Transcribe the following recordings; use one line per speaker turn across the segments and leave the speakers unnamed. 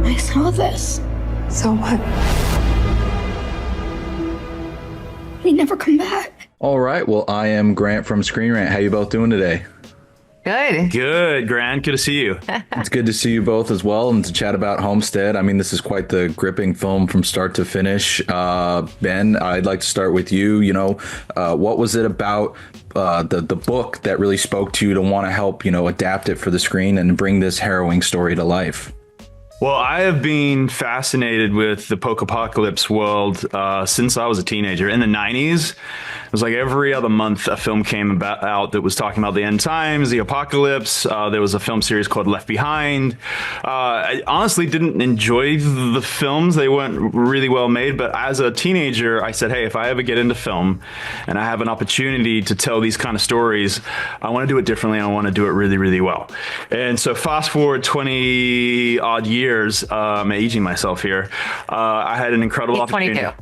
I saw this.
So what?
We never come back.
All right. Well, I am Grant from Screen Rant. How you both doing today?
Good.
Good, Grant. Good to see you.
It's good to see you both as well and to chat about Homestead. I mean, this is quite the gripping film from start to finish. Ben, I'd like to start with you. You know, what was it about the book that really spoke to you to want to help, adapt it for the screen and bring this harrowing story to life?
Well, I have been fascinated with the post-apocalypse world since I was a teenager. In the 90s, it was like every other month a film came out that was talking about the end times, the apocalypse. There was a film series called Left Behind. I honestly didn't enjoy the films. They weren't really well made. But as a teenager, I said, hey, if I ever get into film and I have an opportunity to tell these kind of stories, I want to do it differently. I want to do it really, really well. And so fast forward 20 odd years, I'm aging myself here. I had an incredible opportunity.
22.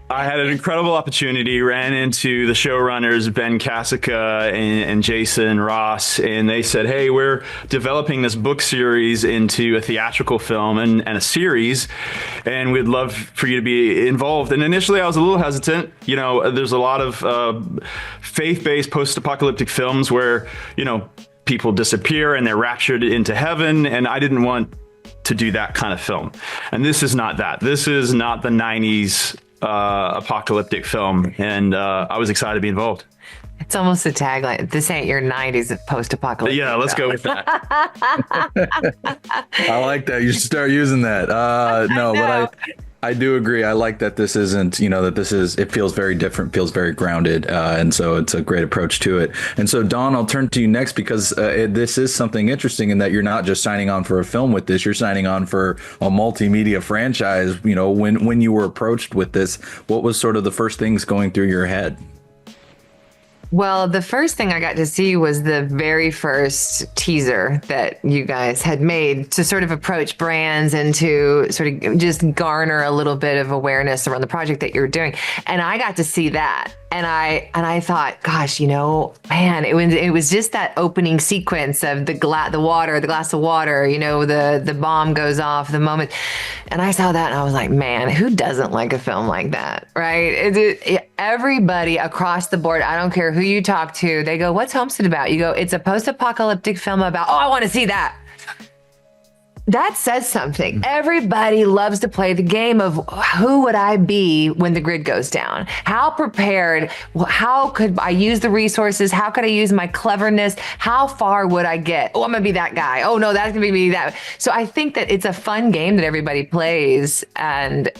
I had an incredible opportunity, ran into the showrunners, Ben Cassica and Jason Ross, and they said, hey, we're developing this book series into a theatrical film and a series, and we'd love for you to be involved. And initially I was a little hesitant. There's a lot of faith-based post-apocalyptic films where, people disappear and they're raptured into heaven, and I didn't want to do that kind of film. And this is not that. This is not the 90s apocalyptic film, and I was excited to be involved.
It's almost a tagline. This ain't your 90s post-apocalyptic.
Yeah, let's go with that.
I like that. You should start using that. But I do agree. I like that this isn't, it feels very different, feels very grounded. And so it's a great approach to it. And so, Dawn, I'll turn to you next because this is something interesting in that you're not just signing on for a film with this, you're signing on for a multimedia franchise. When you were approached with this, what was sort of the first things going through your head?
Well, the first thing I got to see was the very first teaser that you guys had made to sort of approach brands and to sort of just garner a little bit of awareness around the project that you're doing. And I got to see that. And I thought, gosh, man, it was just that opening sequence of the glass of water, the bomb goes off, the moment. And I saw that and I was like, man, who doesn't like a film like that, right? Everybody across the board, I don't care who you talk to, they go, what's Homestead about? You go, it's a post-apocalyptic film about, I want to see that. That says something. Everybody loves to play the game of who would I be when the grid goes down? How prepared? How could I use the resources? How could I use my cleverness? How far would I get? I'm gonna be that guy. Oh no, that's gonna be me. That. So I think that it's a fun game that everybody plays, and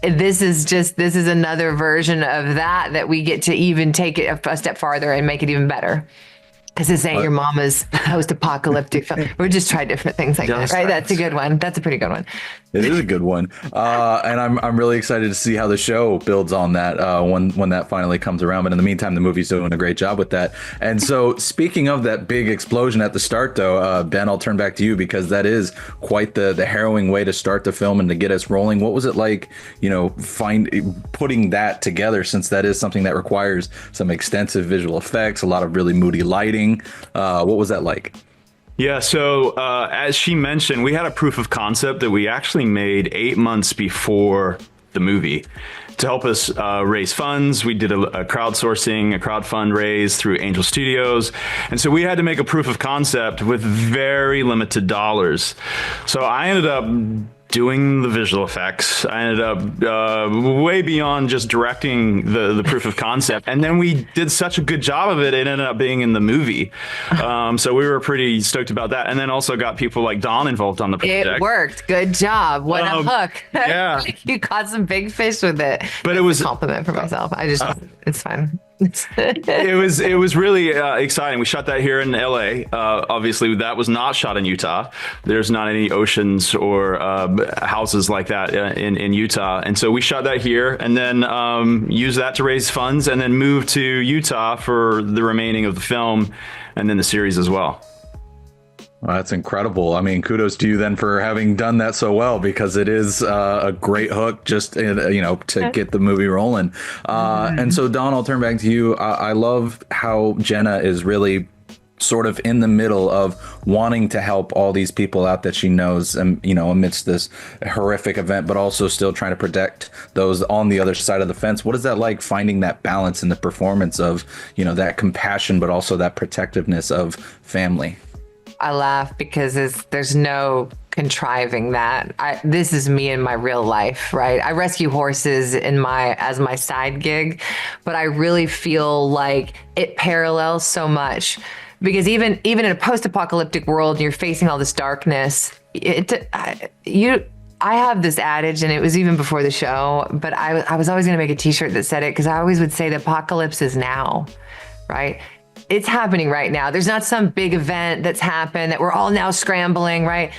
this is another version of that we get to even take it a step farther and make it even better. Because this ain't your mama's post-apocalyptic film. We're just trying different things like that, right? That's a good one. That's a pretty good one.
It is a good one, and I'm really excited to see how the show builds on that when that finally comes around. But in the meantime, the movie's doing a great job with that. And so, speaking of that big explosion at the start, though, Ben, I'll turn back to you because that is quite the harrowing way to start the film and to get us rolling. What was it like, putting that together? Since that is something that requires some extensive visual effects, a lot of really moody lighting. What was that like?
Yeah, so as she mentioned, we had a proof of concept that we actually made 8 months before the movie to help us raise funds. We did a crowdsourcing, a crowdfund raise through Angel Studios. And so we had to make a proof of concept with very limited dollars. So I ended up doing the visual effects. I ended up way beyond just directing the proof of concept. And then we did such a good job of it, it ended up being in the movie. So we were pretty stoked about that. And then also got people like Dawn involved on the project.
It worked. Good job. What a hook.
Yeah.
You caught some big fish with it.
But it was
a compliment for myself. It's fine.
It was really exciting. We shot that here in LA. Obviously, that was not shot in Utah. There's not any oceans or houses like that in Utah. And so we shot that here and then used that to raise funds and then moved to Utah for the remaining of the film and then the series as well.
Well, that's incredible. I mean, kudos to you then for having done that so well, because it is a great hook just, to get the movie rolling. And so, Dawn, I'll turn back to you. I love how Jenna is really sort of in the middle of wanting to help all these people out that she knows, and amidst this horrific event, but also still trying to protect those on the other side of the fence. What is that like, finding that balance in the performance of that compassion but also that protectiveness of family?
I laugh because there's no contriving that. This is me in my real life, right? I rescue horses as my side gig, but I really feel like it parallels so much. Because even in a post-apocalyptic world, you're facing all this darkness. I have this adage, and it was even before the show, but I was always going to make a T-shirt that said it, because I always would say the apocalypse is now, right? It's happening right now. There's not some big event that's happened that we're all now scrambling, right?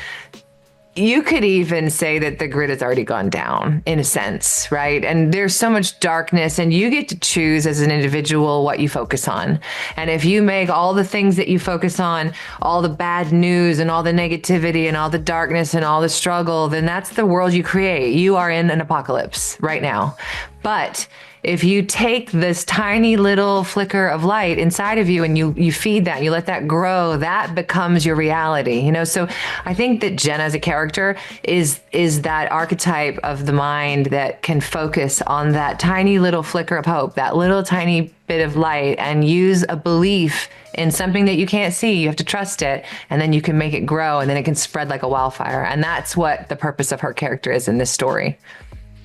You could even say that the grid has already gone down in a sense, right? And there's so much darkness, and you get to choose as an individual what you focus on. And if you make all the things that you focus on, all the bad news and all the negativity and all the darkness and all the struggle, then that's the world you create. You are in an apocalypse right now. But if you take this tiny little flicker of light inside of you and you feed that, and you let that grow, that becomes your reality. So I think that Jenna as a character is that archetype of the mind that can focus on that tiny little flicker of hope, that little tiny bit of light, and use a belief in something that you can't see. You have to trust it, and then you can make it grow, and then it can spread like a wildfire. And that's what the purpose of her character is in this story.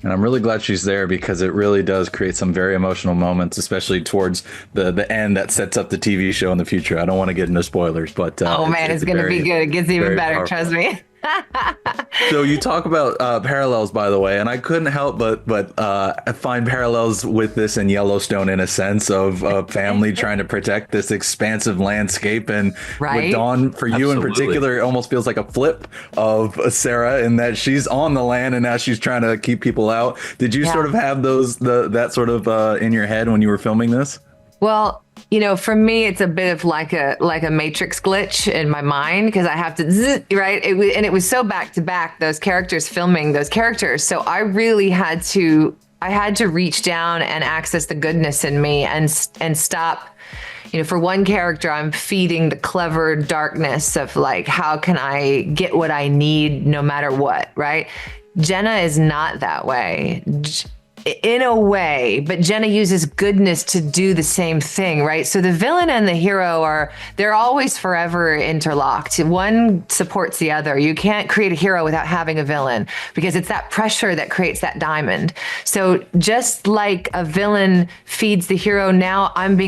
And I'm really glad she's there, because it really does create some very emotional moments, especially towards the end that sets up the TV show in the future. I don't want to get into spoilers, but
oh man, it's going to be good. It gets even better. Powerful. Trust me.
So you talk about parallels, by the way, and I couldn't help but find parallels with this in Yellowstone, in a sense of family trying to protect this expansive landscape. And
right?
with Dawn, for you in particular, it almost feels like a flip of Sarah, in that she's on the land and now she's trying to keep people out. Did you sort of have that sort of in your head when you were filming this?
Well, for me, it's a bit of like a matrix glitch in my mind, because I have to, right? It was so back to back, those characters filming those characters. So I really had to reach down and access the goodness in me and stop. For one character, I'm feeding the clever darkness of like, how can I get what I need no matter what, right? Jenna is not that way. In a way, but Jenna uses goodness to do the same thing, right? So the villain and the hero they're always forever interlocked. One supports the other. You can't create a hero without having a villain, because it's that pressure that creates that diamond. So just like a villain feeds the hero, now I'm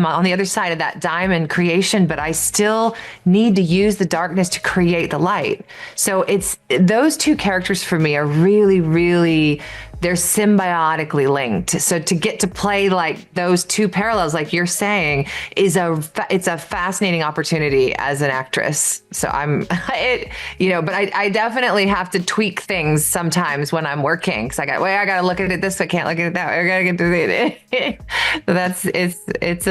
on the other side of that diamond creation, but I still need to use the darkness to create the light. So it's those two characters for me are really, really, they're symbiotically linked. So to get to play like those two parallels, like you're saying, it's a fascinating opportunity as an actress. So but I definitely have to tweak things sometimes when I'm working, because I got to look at it this way, I can't look at it that way. I got to get to it. So it's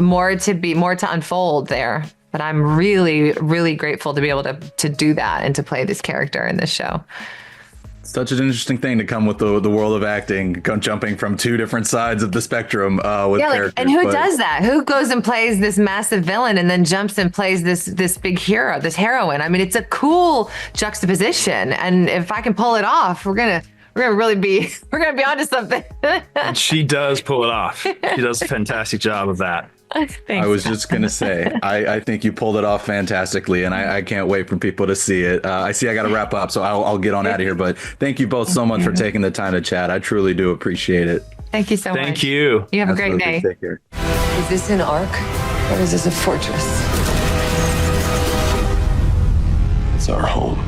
more to unfold there. But I'm really, really grateful to be able to do that and to play this character in this show.
Such an interesting thing to come with the world of acting, jumping from two different sides of the spectrum with characters.
And who does that? Who goes and plays this massive villain and then jumps and plays this big hero, this heroine? I mean, it's a cool juxtaposition, and if I can pull it off, we're gonna be onto something.
And she does pull it off. She does a fantastic job of that.
Thanks.
I was just going to say, I think you pulled it off fantastically, and I can't wait for people to see it. I got to wrap up, so I'll get on out of here. But thank you both so much for taking the time to chat. I truly do appreciate it.
Thank you so much.
Thank you.
You have a great day.
Take care.
Is this an ark, or is this a fortress?
It's our home.